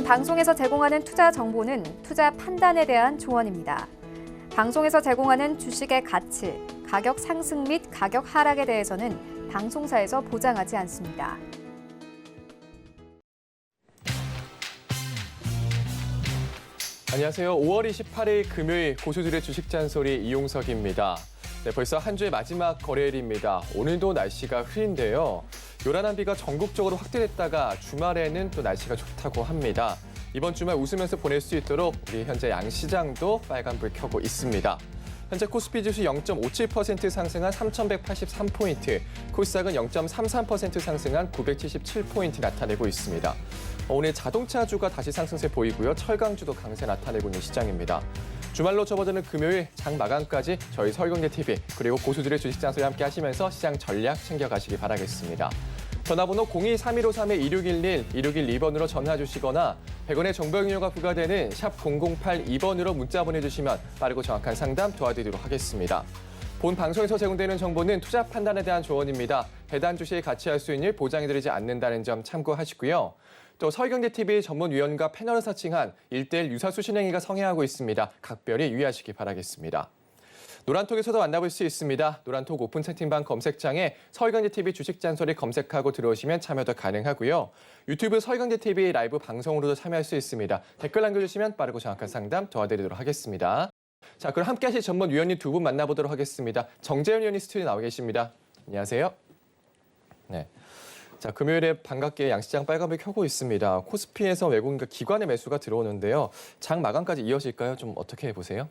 방송에서 제공하는 투자 정보는 투자 판단에 대한 조언입니다. 방송에서 제공하는 주식의 가치, 가격 상승 및 가격 하락에 대해서는 방송사에서 보장하지 않습니다. 안녕하세요. 5월 28일 금요일 고수들의 주식 잔소리 이용석입니다. 네, 벌써 한 주의 마지막 거래일입니다. 오늘도 날씨가 흐린데요. 요란한 비가 전국적으로 확대됐다가 주말에는 또 날씨가 좋다고 합니다. 이번 주말 웃으면서 보낼 수 있도록 우리 현재 양시장도 빨간불 켜고 있습니다. 현재 코스피 지수 0.57% 상승한 3,183포인트, 코스닥은 0.33% 상승한 977포인트 나타내고 있습니다. 오늘 자동차주가 다시 상승세 보이고요. 철강주도 강세 나타내고 있는 시장입니다. 주말로 접어드는 금요일 장 마감까지 저희 서울경제TV 그리고 고수들의 주식 잔소리 함께 하시면서 시장 전략 챙겨가시기 바라겠습니다. 전화번호 02-3153-2611, 2612번으로 전화 주시거나 100원의 정보 이용료가 부과되는 샵 0082번으로 문자 보내주시면 빠르고 정확한 상담 도와드리도록 하겠습니다. 본 방송에서 제공되는 정보는 투자 판단에 대한 조언입니다. 해당 주식에 가치할 수익률 보장해드리지 않는다는 점 참고하시고요. 또 서울경제TV 전문위원과 패널을 사칭한 1:1 유사수 신행위가 성행하고 있습니다. 각별히 유의하시기 바라겠습니다. 노란톡에서도 만나볼 수 있습니다. 노란톡 오픈 채팅방 검색창에 서울경제TV 주식잔소리 검색하고 들어오시면 참여도 가능하고요. 유튜브 서울경제TV 라이브 방송으로도 참여할 수 있습니다. 댓글 남겨주시면 빠르고 정확한 상담 도와드리도록 하겠습니다. 자, 그럼 함께 하실 전문위원님 두 분 만나보도록 하겠습니다. 정재현 위원님 스튜디오에 나와 계십니다. 안녕하세요. 네. 자, 금요일에 반갑게 양시장 빨간불 켜고 있습니다. 코스피에서 외국인과 기관의 매수가 들어오는데요. 장 마감까지 이어질까요? 좀 어떻게 보세요?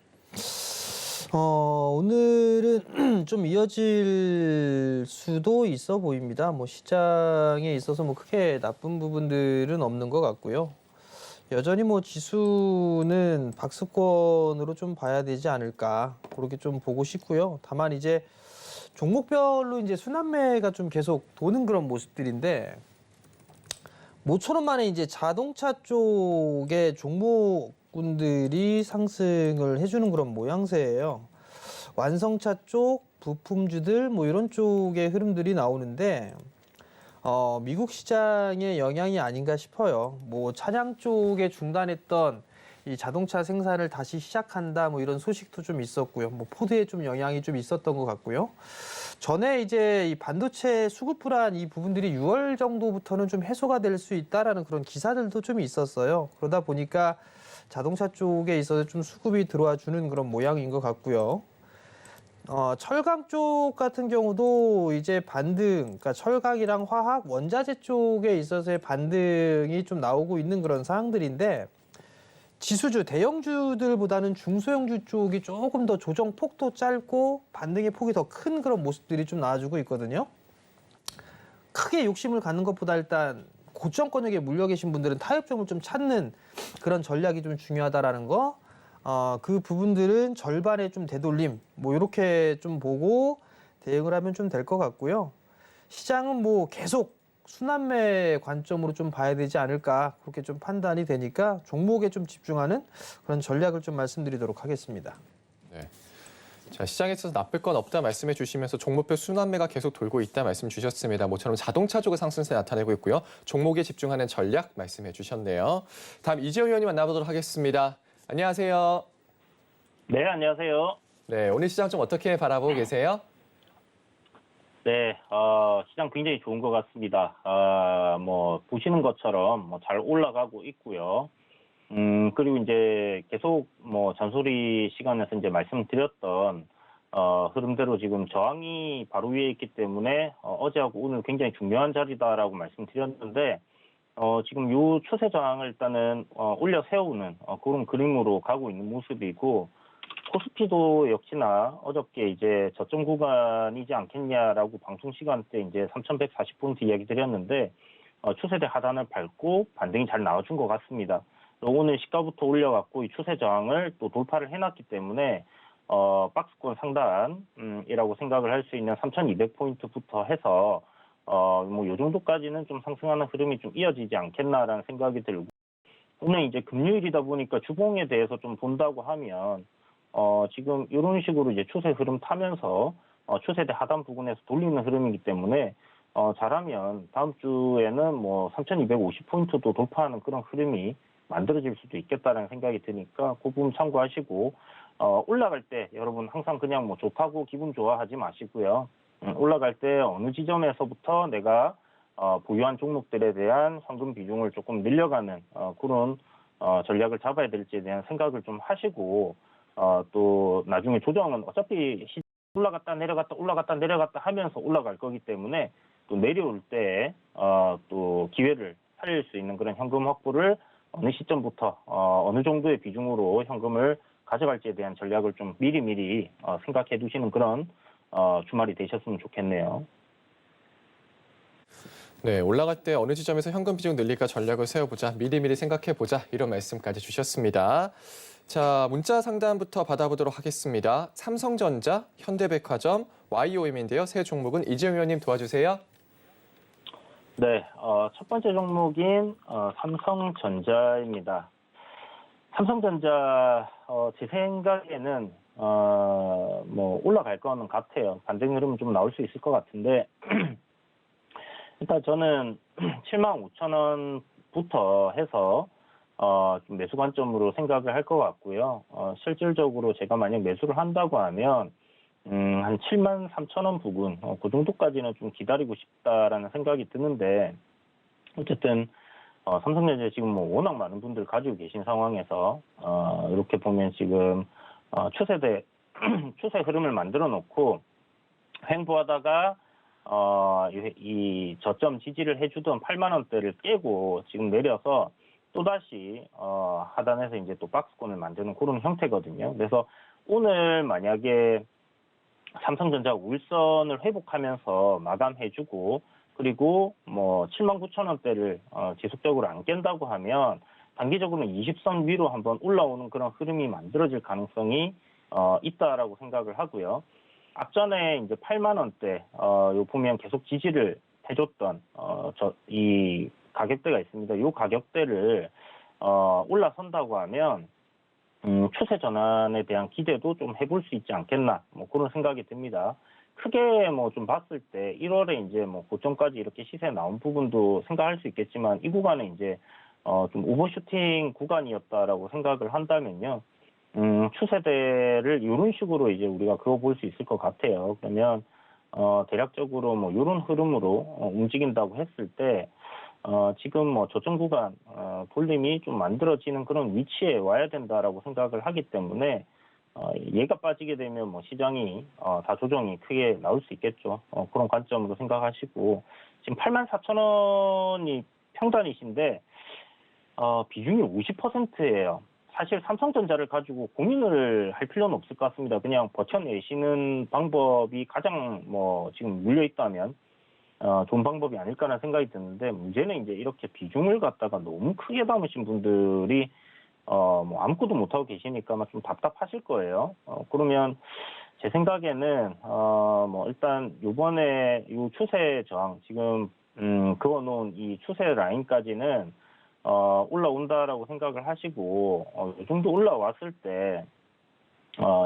오늘은 좀 이어질 수도 있어 보입니다. 시장에 있어서 크게 나쁜 부분들은 없는 것 같고요. 여전히 지수는 박스권으로 좀 봐야 되지 않을까 그렇게 좀 보고 싶고요. 다만 이제 종목별로 이제 순환매가 좀 계속 도는 그런 모습들인데 모처럼 만에 이제 자동차 쪽의 종목군들이 상승을 해주는 그런 모양새예요. 완성차 쪽, 부품주들 이런 쪽의 흐름들이 나오는데 미국 시장의 영향이 아닌가 싶어요. 차량 쪽에 중단했던 이 자동차 생산을 다시 시작한다 이런 소식도 좀 있었고요. 포드에 좀 영향이 좀 있었던 것 같고요. 전에 이제 이 반도체 수급 불안 이 부분들이 6월 정도부터는 좀 해소가 될 수 있다라는 그런 기사들도 좀 있었어요. 그러다 보니까 자동차 쪽에 있어서 좀 수급이 들어와 주는 그런 모양인 것 같고요. 철강 쪽 같은 경우도 이제 반등, 그러니까 철강이랑 화학, 원자재 쪽에 있어서의 반등이 좀 나오고 있는 그런 상황들인데 지수주, 대형주들보다는 중소형주 쪽이 조금 더 조정 폭도 짧고 반등의 폭이 더 큰 그런 모습들이 좀 나와주고 있거든요. 크게 욕심을 갖는 것보다 일단 고점권역에 물려 계신 분들은 타협점을 좀 찾는 그런 전략이 좀 중요하다라는 거. 그 부분들은 절반의 좀 되돌림, 이렇게 좀 보고 대응을 하면 좀 될 것 같고요. 시장은 계속 순환매 관점으로 좀 봐야 되지 않을까 그렇게 좀 판단이 되니까 종목에 좀 집중하는 그런 전략을 좀 말씀드리도록 하겠습니다. 네. 자, 시장에 있어서 나쁠 건 없다 말씀해 주시면서 종목별 순환매가 계속 돌고 있다 말씀 주셨습니다. 모처럼 자동차 쪽의 상승세 나타내고 있고요. 종목에 집중하는 전략 말씀해 주셨네요. 다음 이재호 의원님 만나보도록 하겠습니다. 안녕하세요. 네, 안녕하세요. 네, 오늘 시장 좀 어떻게 바라보고 계세요? 네, 시장 굉장히 좋은 것 같습니다. 보시는 것처럼 잘 올라가고 있고요. 그리고 이제 계속 잔소리 시간에서 이제 말씀드렸던, 흐름대로 지금 저항이 바로 위에 있기 때문에, 어제하고 오늘 굉장히 중요한 자리다라고 말씀드렸는데, 지금 요 추세 저항을 일단은, 올려 세우는, 그런 그림으로 가고 있는 모습이고, 코스피도 역시나 어저께 이제 저점 구간이지 않겠냐라고 방송 시간 때 이제 3,140포인트 이야기 드렸는데, 추세대 하단을 밟고 반등이 잘 나와준 것 같습니다. 오늘 시가부터 올려갖고 이 추세 저항을 또 돌파를 해놨기 때문에, 박스권 상단이라고 생각을 할 수 있는 3,200포인트부터 해서, 요 정도까지는 좀 상승하는 흐름이 좀 이어지지 않겠나라는 생각이 들고, 오늘 이제 금요일이다 보니까 주봉에 대해서 좀 본다고 하면, 지금 이런 식으로 이제 추세 흐름 타면서 추세대 하단 부근에서 돌리는 흐름이기 때문에 잘하면 다음 주에는 3,250포인트도 돌파하는 그런 흐름이 만들어질 수도 있겠다라는 생각이 드니까 그 부분 참고하시고 올라갈 때 여러분 항상 그냥 뭐 좋다고 기분 좋아하지 마시고요. 올라갈 때 어느 지점에서부터 내가 보유한 종목들에 대한 현금 비중을 조금 늘려가는 그런 전략을 잡아야 될지에 대한 생각을 좀 하시고 또 나중에 조정은 어차피 올라갔다 내려갔다 올라갔다 내려갔다 하면서 올라갈 거기 때문에 또 내려올 때 또 기회를 살릴 수 있는 그런 현금 확보를 어느 시점부터 어느 정도의 비중으로 현금을 가져갈지에 대한 전략을 좀 미리미리 생각해 두시는 그런 주말이 되셨으면 좋겠네요. 네, 올라갈 때 어느 지점에서 현금 비중 늘릴까 전략을 세워보자, 미리미리 생각해보자, 이런 말씀까지 주셨습니다. 자, 문자 상담부터 받아보도록 하겠습니다. 삼성전자, 현대백화점, YOM인데요. 새 종목은 이재용 의원님 도와주세요. 네, 첫 번째 종목인 삼성전자입니다. 삼성전자 제 생각에는 뭐 올라갈 거는 같아요. 반등 흐름은 좀 나올 수 있을 것 같은데 일단 저는 75,000원부터 해서 좀 매수 관점으로 생각을 할 것 같고요. 실질적으로 제가 만약 매수를 한다고 하면 한 73,000원 부근 그 정도까지는 좀 기다리고 싶다라는 생각이 드는데 어쨌든 삼성전자 지금 뭐 워낙 많은 분들 가지고 계신 상황에서 이렇게 보면 지금 추세 흐름을 만들어 놓고 횡보하다가 이 저점 지지를 해주던 8만 원대를 깨고 지금 내려서 또다시 하단에서 이제 또 박스권을 만드는 그런 형태거든요. 그래서 오늘 만약에 삼성전자 울선을 회복하면서 마감해주고 그리고 뭐 79,000원대를 지속적으로 안 깬다고 하면 단기적으로는 20선 위로 한번 올라오는 그런 흐름이 만들어질 가능성이 있다라고 생각을 하고요. 앞전에 이제 8만 원대 요 보면 계속 지지를 해줬던 이 가격대가 있습니다. 이 가격대를 올라선다고 하면 추세 전환에 대한 기대도 좀 해볼 수 있지 않겠나 뭐 그런 생각이 듭니다. 크게 뭐 좀 봤을 때 1월에 이제 뭐 고점까지 이렇게 시세 나온 부분도 생각할 수 있겠지만 이 구간은 이제 좀 오버슈팅 구간이었다라고 생각을 한다면요. 추세대를 이런 식으로 이제 우리가 그어볼 수 있을 것 같아요. 그러면 대략적으로 뭐 이런 흐름으로 움직인다고 했을 때 지금 뭐 저점 구간 볼륨이 좀 만들어지는 그런 위치에 와야 된다라고 생각을 하기 때문에 얘가 빠지게 되면 뭐 시장이 다 조정이 크게 나올 수 있겠죠. 그런 관점으로 생각하시고 지금 84,000원이 평단이신데 비중이 50%예요. 사실 삼성전자를 가지고 고민을 할 필요는 없을 것 같습니다. 그냥 버텨내시는 방법이 가장 뭐 지금 물려 있다면 좋은 방법이 아닐까라는 생각이 드는데 문제는 이제 이렇게 비중을 갖다가 너무 크게 담으신 분들이 뭐 아무것도 못하고 계시니까 좀 답답하실 거예요. 그러면 제 생각에는 뭐 일단 요번에 요 추세 저항 지금 그어놓은 이 추세 라인까지는 올라온다라고 생각을 하시고 이 정도 올라왔을 때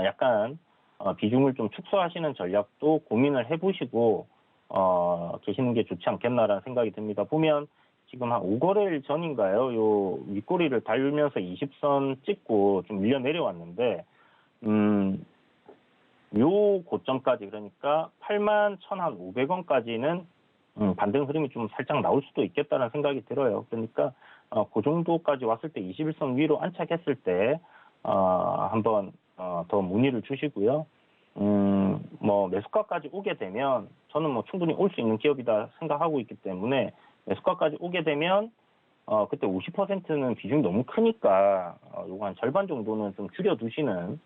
약간 비중을 좀 축소하시는 전략도 고민을 해보시고 계시는 게 좋지 않겠나라는 생각이 듭니다. 보면 지금 한 5거래일 전인가요? 요 윗꼬리를 달면서 20선 찍고 좀 밀려 내려왔는데 요 고점까지 그러니까 81,500원까지는 반등 흐름이 좀 살짝 나올 수도 있겠다는 생각이 들어요. 그러니까 그 정도까지 왔을 때 21선 위로 안착했을 때 한번 더 문의를 주시고요. 뭐 매수가까지 오게 되면 저는 뭐 충분히 올 수 있는 기업이다 생각하고 있기 때문에 매수가까지 오게 되면 그때 50%는 비중이 너무 크니까 요거 한 절반 정도는 좀 줄여두시는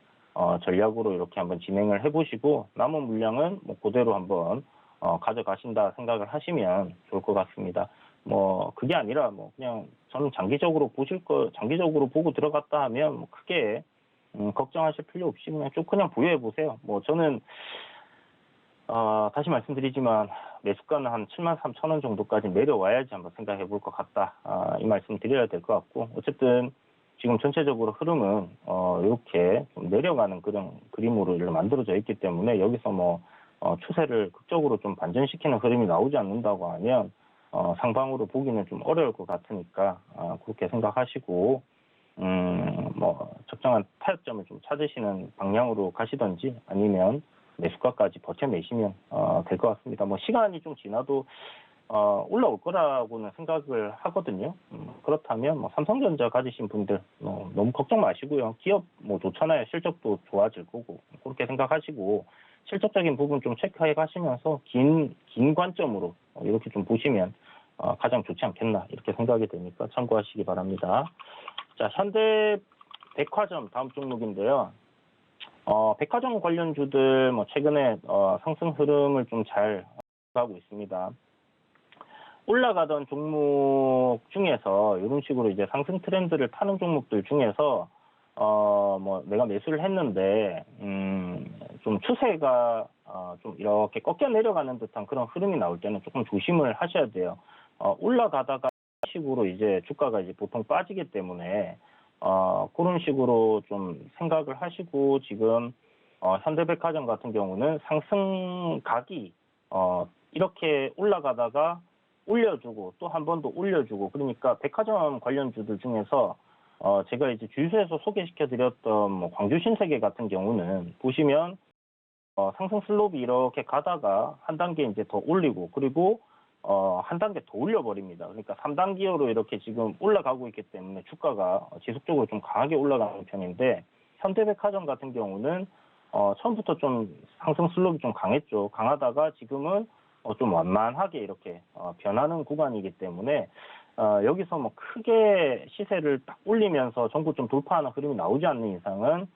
전략으로 이렇게 한번 진행을 해보시고 남은 물량은 뭐 그대로 한번 가져가신다 생각을 하시면 좋을 것 같습니다. 뭐 그게 아니라 뭐 그냥 저는 장기적으로 보고 들어갔다 하면 뭐 크게 걱정하실 필요 없이 그냥 보유해 보세요. 뭐 저는 다시 말씀드리지만 매수가는 한 73,000원 정도까지 내려와야지 한번 생각해 볼 것 같다. 이 말씀 드려야 될 것 같고 어쨌든 지금 전체적으로 흐름은 이렇게 좀 내려가는 그런 그림으로 만들어져 있기 때문에 여기서 뭐 추세를 극적으로 좀 반전시키는 흐름이 나오지 않는다고 하면 상방으로 보기는 좀 어려울 것 같으니까 그렇게 생각하시고 뭐 적정한 타협점을 좀 찾으시는 방향으로 가시든지 아니면 매수가까지 버텨내시면 될 것 같습니다. 뭐 시간이 좀 지나도 올라올 거라고는 생각을 하거든요. 그렇다면 뭐 삼성전자 가지신 분들 너무 걱정 마시고요. 기업 뭐 좋잖아요. 실적도 좋아질 거고 그렇게 생각하시고 실적적인 부분 좀 체크해 가시면서 긴 관점으로 이렇게 좀 보시면 가장 좋지 않겠나 이렇게 생각이 되니까 참고하시기 바랍니다. 자, 현대백화점 다음 종목인데요. 백화점 관련주들 뭐 최근에 상승 흐름을 좀 잘 가고 있습니다. 올라가던 종목 중에서 이런 식으로 이제 상승 트렌드를 타는 종목들 중에서 뭐 내가 매수를 했는데 좀 추세가 좀 이렇게 꺾여 내려가는 듯한 그런 흐름이 나올 때는 조금 조심을 하셔야 돼요. 올라가다가 식으로 이제 주가가 이제 보통 빠지기 때문에 그런 식으로 좀 생각을 하시고 지금 현대백화점 같은 경우는 상승각이 이렇게 올라가다가 올려주고 또 한 번 더 올려주고 그러니까 백화점 관련주들 중에서 제가 이제 주유소에서 소개시켜드렸던 뭐 광주 신세계 같은 경우는 보시면 상승 슬롭이 이렇게 가다가 한 단계 이제 더 올리고 그리고 한 단계 더 올려버립니다. 그러니까 3단 기어로 이렇게 지금 올라가고 있기 때문에 주가가 지속적으로 좀 강하게 올라가는 편인데 현대백화점 같은 경우는 처음부터 좀 상승 슬롭이 좀 강했죠. 강하다가 지금은 좀 완만하게 이렇게 변하는 구간이기 때문에 여기서 뭐 크게 시세를 딱 올리면서 전고 좀 돌파하는 흐름이 나오지 않는 이상은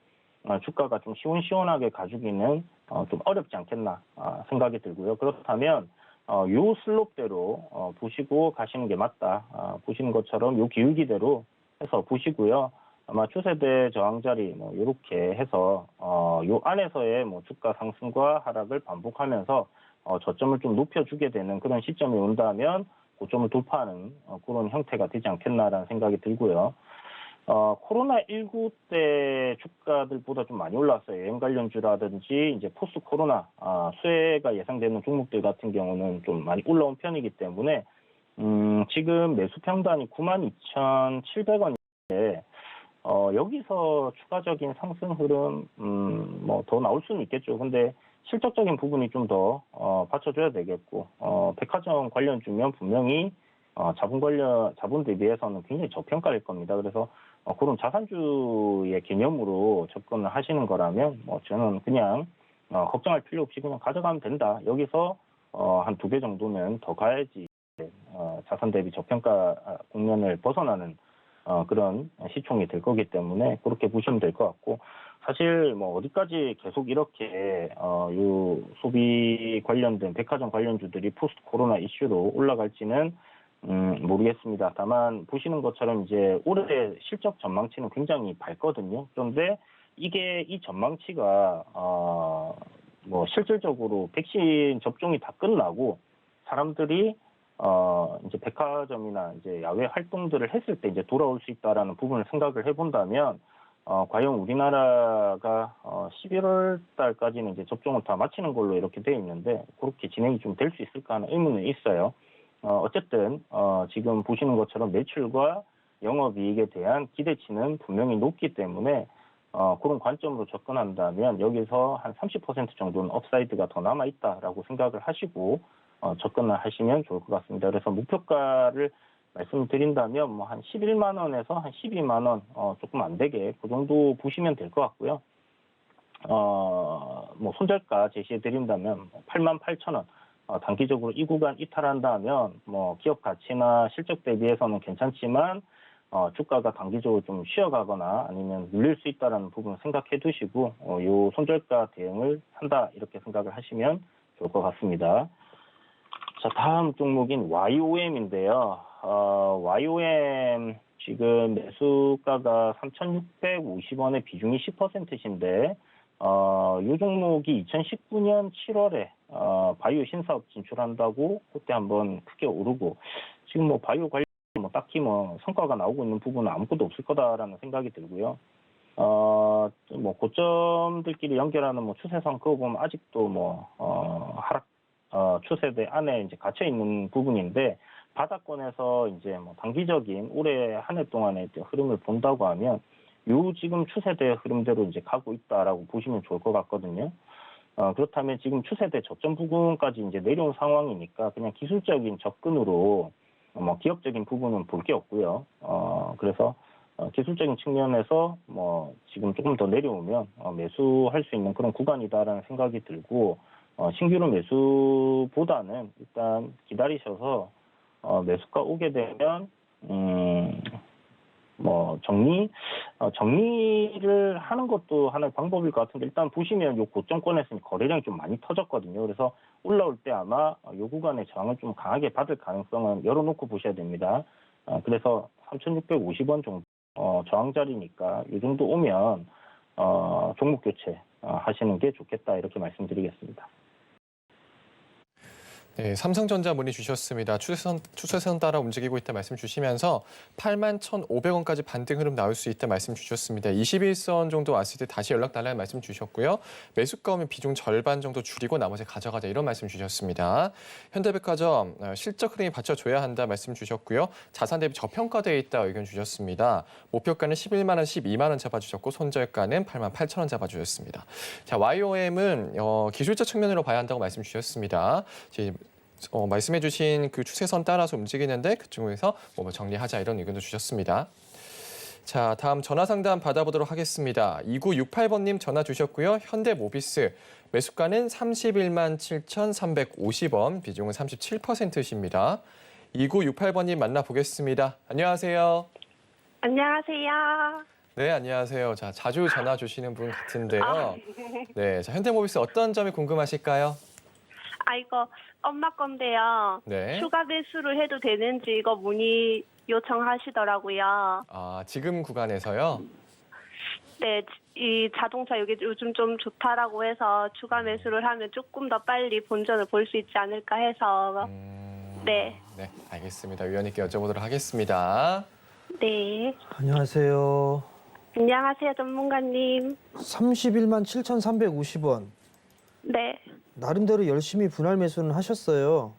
주가가 좀 시원시원하게 가주기는 좀 어렵지 않겠나 생각이 들고요. 그렇다면 요 슬롭대로 보시고 가시는 게 맞다. 보시는 것처럼 요 기울기대로 해서 보시고요. 아마 추세대 저항 자리 뭐 이렇게 해서 요 안에서의 뭐 주가 상승과 하락을 반복하면서 저점을 좀 높여주게 되는 그런 시점이 온다면 고점을 돌파하는 그런 형태가 되지 않겠나라는 생각이 들고요. 코로나19 때 주가들보다 좀 많이 올랐어요. 여행 관련주라든지 이제 포스트 코로나 수혜가 예상되는 종목들 같은 경우는 좀 많이 올라온 편이기 때문에 지금 매수 평단이 92,700원인데 여기서 추가적인 상승 흐름 뭐 더 나올 수는 있겠죠. 근데 실적적인 부분이 좀 더 받쳐줘야 되겠고 백화점 관련주면 분명히 자본 대비해서는 굉장히 저평가일 겁니다. 그래서 그런 자산주의 개념으로 접근을 하시는 거라면 뭐 저는 그냥 걱정할 필요 없이 그냥 가져가면 된다. 여기서 한 2배 정도는 더 가야지 자산 대비 저평가 국면을 벗어나는 그런 시총이 될 거기 때문에 그렇게 보시면 될 것 같고 사실 뭐 어디까지 계속 이렇게 요 소비 관련된 백화점 관련주들이 포스트 코로나 이슈로 올라갈지는 모르겠습니다. 다만 보시는 것처럼 이제 올해 실적 전망치는 굉장히 밝거든요. 그런데 이게 이 전망치가 뭐 실질적으로 백신 접종이 다 끝나고 사람들이 이제 백화점이나 이제 야외 활동들을 했을 때 이제 돌아올 수 있다라는 부분을 생각을 해본다면 과연 우리나라가 11월 달까지는 이제 접종을 다 마치는 걸로 이렇게 돼 있는데 그렇게 진행이 좀 될 수 있을까 하는 의문은 있어요. 어쨌든 지금 보시는 것처럼 매출과 영업이익에 대한 기대치는 분명히 높기 때문에 그런 관점으로 접근한다면 여기서 한 30% 정도는 업사이드가 더 남아있다라고 생각을 하시고 접근을 하시면 좋을 것 같습니다. 그래서 목표가를 말씀드린다면 뭐 한 11만 원에서 한 12만 원 조금 안 되게 그 정도 보시면 될 것 같고요. 뭐 손절가 제시해 드린다면 88,000원 단기적으로 이 구간 이탈한다면 뭐 기업 가치나 실적 대비해서는 괜찮지만 주가가 단기적으로 좀 쉬어가거나 아니면 눌릴 수 있다는 부분 생각해 두시고 요 손절가 대응을 한다 이렇게 생각을 하시면 좋을 것 같습니다. 자, 다음 종목인 YOM인데요. YOM 지금 매수가가 3,650원에 비중이 10%인데 이 종목이 2019년 7월에 바이오 신사업 진출한다고 그때 한번 크게 오르고 지금 뭐 바이오 관련 뭐 딱히 뭐 성과가 나오고 있는 부분은 아무것도 없을 거다라는 생각이 들고요. 뭐 고점들끼리 연결하는 뭐 추세선 그거 보면 아직도 뭐 하락 추세대 안에 이제 갇혀 있는 부분인데 바닥권에서 이제 뭐 단기적인 올해 한 해 동안의 이제 흐름을 본다고 하면 요 지금 추세대 흐름대로 이제 가고 있다라고 보시면 좋을 것 같거든요. 그렇다면 지금 추세대 저점 부근까지 이제 내려온 상황이니까 그냥 기술적인 접근으로 뭐 기업적인 부분은 볼 게 없고요. 그래서 기술적인 측면에서 뭐 지금 조금 더 내려오면 매수할 수 있는 그런 구간이다라는 생각이 들고 신규로 매수보다는 일단 기다리셔서 매수가 오게 되면 뭐 정리를 하는 것도 하나의 방법일 것 같은데 일단 보시면 요 고점권에서 거래량이 좀 많이 터졌거든요. 그래서 올라올 때 아마 요 구간의 저항을 좀 강하게 받을 가능성은 열어놓고 보셔야 됩니다. 그래서 3,650원 정도 저항 자리니까 이 정도 오면 종목 교체 하시는 게 좋겠다 이렇게 말씀드리겠습니다. 네, 삼성전자 문의 주셨습니다. 추세선 따라 움직이고 있다 말씀 주시면서 81,500원까지 반등 흐름 나올 수 있다 말씀 주셨습니다. 21선 정도 왔을 때 다시 연락 달라는 말씀 주셨고요. 매수가 오면 비중 절반 정도 줄이고 나머지 가져가자 이런 말씀 주셨습니다. 현대백화점 실적 흐름이 받쳐줘야 한다 말씀 주셨고요. 자산 대비 저평가되어 있다 의견 주셨습니다. 목표가는 11만 원, 12만 원 잡아주셨고 손절가는 8만 8천 원 잡아주셨습니다. 자, YOM은 기술적 측면으로 봐야 한다고 말씀 주셨습니다. 말씀해주신 그 추세선 따라서 움직이는데 그중에서 뭐 정리하자 이런 의견도 주셨습니다. 자, 다음 전화 상담 받아보도록 하겠습니다. 2968번님 전화 주셨고요. 현대모비스 매수가는 31만 7,350원, 비중은 37%십니다. 2968번님 만나보겠습니다. 안녕하세요. 안녕하세요. 네, 안녕하세요. 자, 자주 전화 주시는 분 같은데요. 네, 자, 현대모비스 어떤 점이 궁금하실까요? 이거 엄마 건데요. 네. 추가 매수를 해도 되는지 이거 문의 요청하시더라고요. 지금 구간에서요? 네, 이 자동차 여기 요즘 좀 좋다라고 해서 추가 매수를 하면 조금 더 빨리 본전을 볼 수 있지 않을까 해서. 네. 네, 알겠습니다. 위원님께 여쭤보도록 하겠습니다. 네. 안녕하세요. 안녕하세요, 전문가님. 31만 7,350원. 네. 나름대로 열심히 분할 매수는 하셨어요.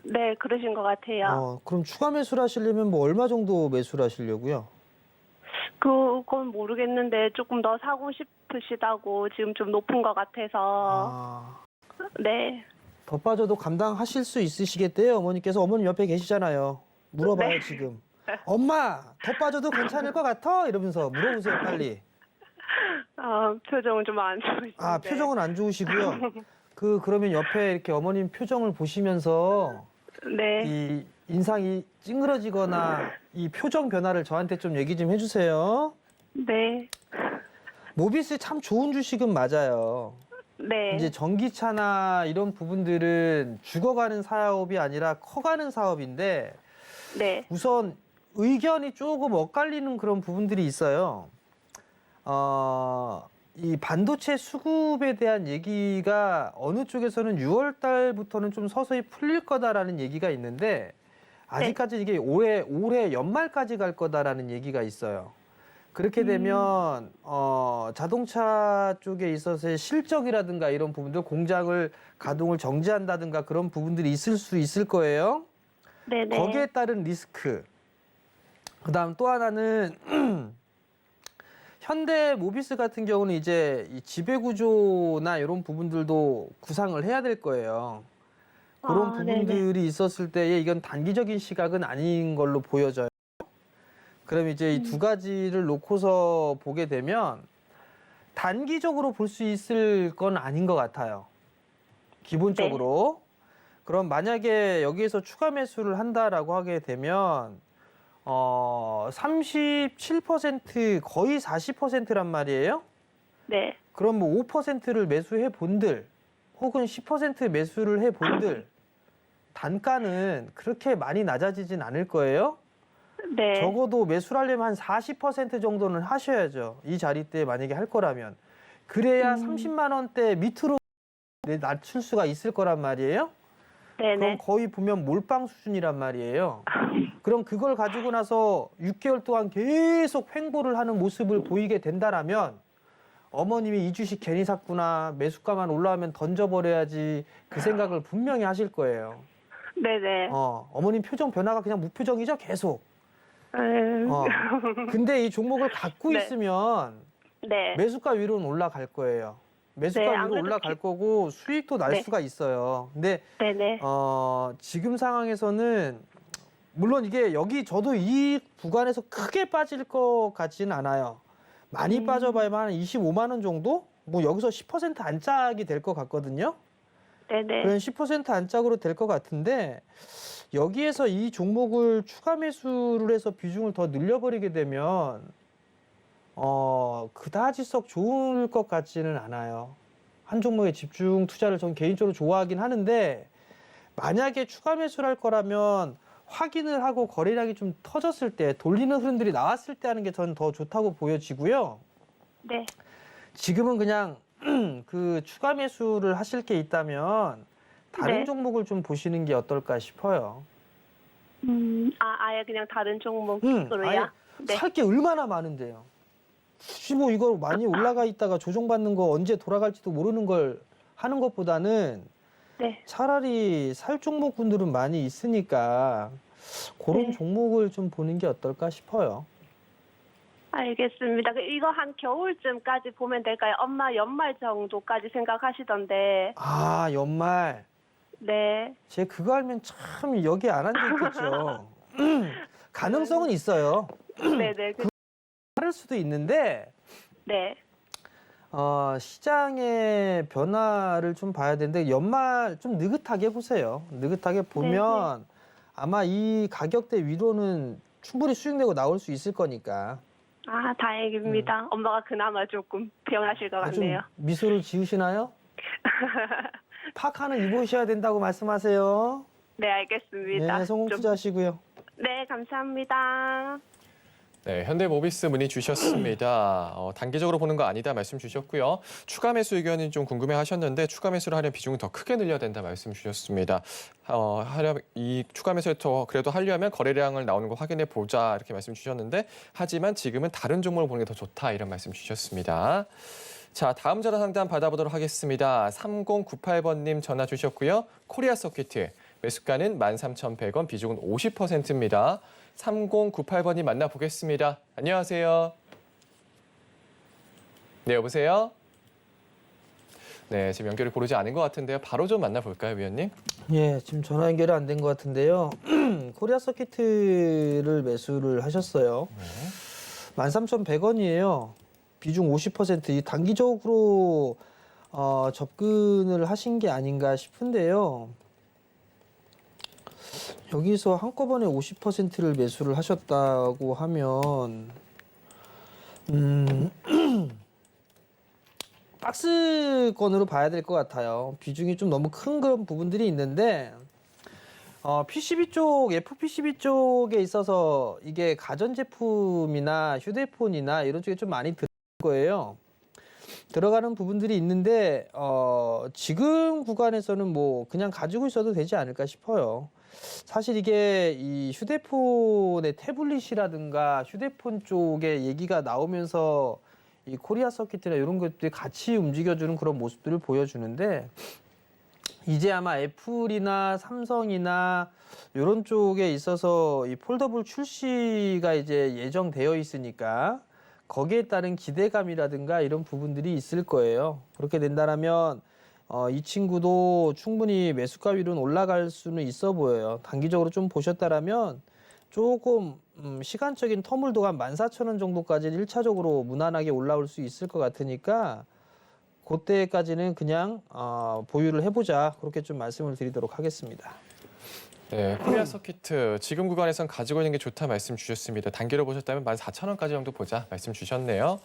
네, 그러신 것 같아요. 그럼 추가 매수를 하시려면 뭐 얼마 정도 매수를 하시려고요? 그건 모르겠는데 조금 더 사고 싶으시다고 지금 좀 높은 것 같아서. 네. 더 빠져도 감당하실 수 있으시겠대요. 어머니께서 어머님 옆에 계시잖아요. 물어봐요, 네. 지금. 엄마, 더 빠져도 괜찮을 것 같아? 이러면서 물어보세요, 빨리. 표정은 좀 안 좋으신데. 표정은 안 좋으시고요. 그러면 옆에 이렇게 어머님 표정을 보시면서 네. 이 인상이 찡그러지거나 이 표정 변화를 저한테 좀 얘기 좀 해주세요. 네. 모비스 참 좋은 주식은 맞아요. 네. 이제 전기차나 이런 부분들은 죽어가는 사업이 아니라 커가는 사업인데 네. 우선 의견이 조금 엇갈리는 그런 부분들이 있어요. 이 반도체 수급에 대한 얘기가 어느 쪽에서는 6월 달부터는 좀 서서히 풀릴 거다라는 얘기가 있는데 아직까지 이게 올해 연말까지 갈 거다라는 얘기가 있어요. 그렇게 되면 자동차 쪽에 있어서의 실적이라든가 이런 부분들 공장을 가동을 정지한다든가 그런 부분들이 있을 수 있을 거예요. 네네. 거기에 따른 리스크. 그다음 또 하나는 현대 모비스 같은 경우는 이제 이 지배 구조나 이런 부분들도 구상을 해야 될 거예요. 그런 부분들이 네네. 있었을 때에 이건 단기적인 시각은 아닌 걸로 보여져요. 그럼 이제 이 두 가지를 놓고서 보게 되면 단기적으로 볼 수 있을 건 아닌 것 같아요. 기본적으로. 그럼 만약에 여기에서 추가 매수를 한다라고 하게 되면 37% 거의 40%란 말이에요. 네. 그럼 뭐 5%를 매수해 본들 혹은 10% 매수를 해 본들 단가는 그렇게 많이 낮아지진 않을 거예요. 네. 적어도 매수를 하려면 한 40% 정도는 하셔야죠. 이 자리 때 만약에 할 거라면. 그래야 30만 원대 밑으로 낮출 수가 있을 거란 말이에요. 네네. 그럼 거의 보면 몰빵 수준이란 말이에요. 그럼 그걸 가지고 나서 6개월 동안 계속 횡보를 하는 모습을 보이게 된다라면 어머님이 이 주식 괜히 샀구나. 매수가만 올라오면 던져버려야지. 그 생각을 분명히 하실 거예요. 네네. 어머님 표정 변화가 그냥 무표정이죠, 계속. 음. 근데 이 종목을 갖고 네. 있으면 네. 매수가 위로는 올라갈 거예요. 매수가 네, 위로 아무래도 올라갈 거고 수익도 날 네. 수가 있어요. 근데 네네. 지금 상황에서는 물론 이게 여기 저도 이 구간에서 크게 빠질 것 같지는 않아요. 많이 빠져봐야 한 25만 원 정도? 뭐 여기서 10% 안짝이 될 것 같거든요. 네네. 그런 10% 안짝으로 될 것 같은데 여기에서 이 종목을 추가 매수를 해서 비중을 더 늘려버리게 되면 그다지 썩 좋을 것 같지는 않아요. 한 종목에 집중 투자를 전 개인적으로 좋아하긴 하는데 만약에 추가 매수를 할 거라면 확인을 하고 거래량이 좀 터졌을 때 돌리는 흐름들이 나왔을 때 하는 게 전 더 좋다고 보여지고요. 네. 지금은 그냥 그 추가 매수를 하실 게 있다면 다른 네. 종목을 좀 보시는 게 어떨까 싶어요. 아예 그냥 다른 종목으로요? 아예 네. 살 게 얼마나 많은데요. 굳이 뭐 이거 많이 올라가 있다가 조정받는 거 언제 돌아갈지도 모르는 걸 하는 것보다는 네. 차라리 살 종목군들은 많이 있으니까 그런 네. 종목을 좀 보는 게 어떨까 싶어요. 알겠습니다. 이거 한 겨울쯤까지 보면 될까요? 엄마 연말 정도까지 생각하시던데. 아, 연말. 네. 제 그거 알면 참 여기 안 앉아 있겠죠. 가능성은 있어요. 네네. 다를 수도 있는데 네. 시장의 변화를 좀 봐야 되는데 연말 좀 느긋하게 보세요. 느긋하게 보면 아마 이 가격대 위로는 충분히 수익내고 나올 수 있을 거니까. 아, 다행입니다. 엄마가 그나마 조금 변하실 것 좀 같네요. 미소를 지으시나요? 파카는 입으셔야 된다고 말씀하세요. 네, 알겠습니다. 네, 성공 투자하시고요. 네, 감사합니다. 네, 현대모비스 문의 주셨습니다. 단기적으로 보는 거 아니다 말씀 주셨고요. 추가 매수 의견이 좀 궁금해하셨는데 추가 매수를 하려면 비중을 더 크게 늘려야 된다 말씀 주셨습니다. 이 추가 매수를 더 그래도 하려면 거래량을 나오는 거 확인해 보자 이렇게 말씀 주셨는데 하지만 지금은 다른 종목을 보는 게 더 좋다 이런 말씀 주셨습니다. 자, 다음 전화 상담 받아보도록 하겠습니다. 3098번님 전화 주셨고요. 코리아 서킷 매수가는 13,100원, 비중은 50%입니다. 3098번님 만나보겠습니다. 안녕하세요. 네, 여보세요? 네, 지금 연결이 고르지 않은 것 같은데요. 바로 좀 만나볼까요, 위원님? 예, 지금 전화 연결이 안 된 것 같은데요. 코리아 서킷을 매수를 하셨어요. 13,100원이에요. 비중 50%. 이 단기적으로 접근을 하신 게 아닌가 싶은데요. 여기서 한꺼번에 50%를 매수를 하셨다고 하면 박스권으로 봐야 될 것 같아요. 비중이 좀 너무 큰 그런 부분들이 있는데 PCB 쪽, FPCB 쪽에 있어서 이게 가전제품이나 휴대폰이나 이런 쪽에 좀 많이 들어갈 거예요. 들어가는 부분들이 있는데 지금 구간에서는 뭐 그냥 가지고 있어도 되지 않을까 싶어요. 사실 이게 이 휴대폰의 태블릿이라든가 휴대폰 쪽에 얘기가 나오면서 이 코리아 서킷이나 이런 것들이 같이 움직여주는 그런 모습들을 보여주는데 이제 아마 애플이나 삼성이나 이런 쪽에 있어서 이 폴더블 출시가 이제 예정되어 있으니까 거기에 따른 기대감이라든가 이런 부분들이 있을 거예요. 그렇게 된다면 이 친구도 충분히 매수가 위로는 올라갈 수는 있어 보여요. 단기적으로 좀 보셨다라면 조금 시간적인 터물 도간 14,000원 정도까지는 1차적으로 무난하게 올라올 수 있을 것 같으니까 그때까지는 그냥 보유를 해보자 그렇게 좀 말씀을 드리도록 하겠습니다. 네, 코리아 서킷 지금 구간에선 가지고 있는 게 좋다 말씀 주셨습니다. 단기로 보셨다면 14,000원까지 정도 보자 말씀 주셨네요.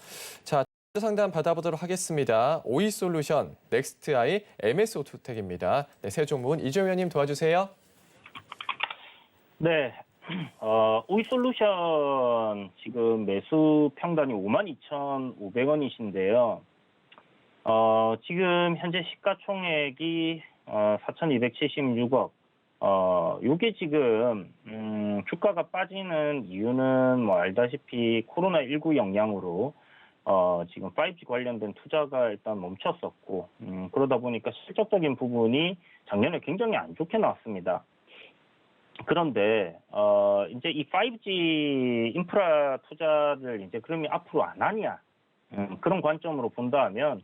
자, 상담 받아보도록 하겠습니다. 오이솔루션, 넥스트아이, MS오토텍입니다. 네, 세 종목은 이재용 의원님 도와주세요. 네. 오이솔루션 지금 매수 평단이 52,500원이신데요. 지금 현재 시가총액이 4,276억. 요게 지금 주가가 빠지는 이유는 뭐 알다시피 코로나19 영향으로 지금 5G 관련된 투자가 일단 멈췄었고 그러다 보니까 실적적인 부분이 작년에 굉장히 안 좋게 나왔습니다. 그런데 이제 이 5G 인프라 투자를 이제 그러면 앞으로 안 하냐 그런 관점으로 본다면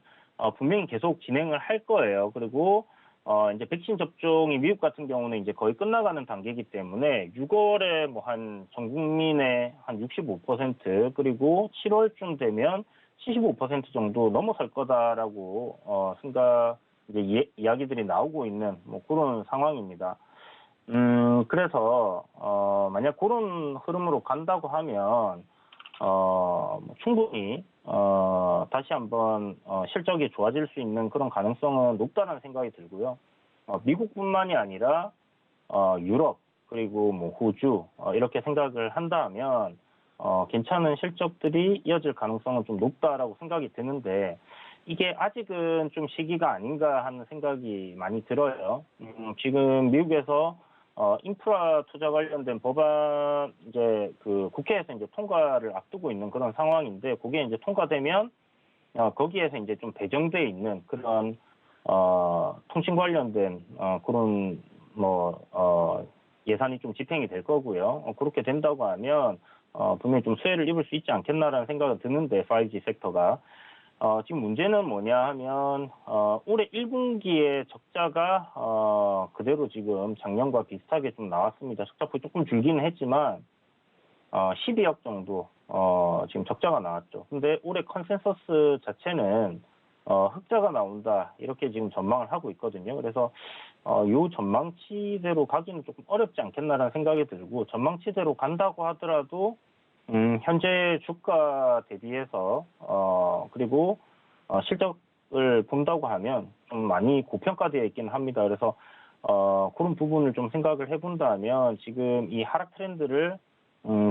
분명히 계속 진행을 할 거예요. 그리고 이제 백신 접종이 미국 같은 경우는 이제 거의 끝나가는 단계이기 때문에 6월에 뭐 한 전 국민의 한 65% 그리고 7월쯤 되면 75% 정도 넘어설 거다라고 이제 이야기들이 나오고 있는 뭐 그런 상황입니다. 그래서 만약 그런 흐름으로 간다고 하면 뭐 충분히 다시 한번 실적이 좋아질 수 있는 그런 가능성은 높다는 생각이 들고요. 미국뿐만이 아니라 유럽 그리고 뭐 호주 이렇게 생각을 한다면 괜찮은 실적들이 이어질 가능성은 좀 높다라고 생각이 드는데 이게 아직은 좀 시기가 아닌가 하는 생각이 많이 들어요. 지금 미국에서 인프라 투자 관련된 법안 이제 그 국회에서 이제 통과를 앞두고 있는 그런 상황인데 그게 이제 통과되면 거기에서 이제 좀 배정돼 있는 그런 통신 관련된 그런 예산이 좀 집행이 될 거고요. 그렇게 된다고 하면 분명히 좀 수혜를 입을 수 있지 않겠나라는 생각은 드는데 5G 섹터가 지금 문제는 뭐냐 하면 올해 1분기에 적자가 그대로 지금 작년과 비슷하게 좀 나왔습니다. 적자폭이 조금 줄기는 했지만 12억 정도 지금 적자가 나왔죠. 근데 올해 컨센서스 자체는 흑자가 나온다 이렇게 지금 전망을 하고 있거든요. 그래서 요 전망치대로 가기는 조금 어렵지 않겠나라는 생각이 들고 전망치대로 간다고 하더라도 현재 주가 대비해서 그리고 실적을 본다고 하면 좀 많이 고평가되어 있기는 합니다. 그래서 그런 부분을 좀 생각을 해본다면 지금 이 하락 트렌드를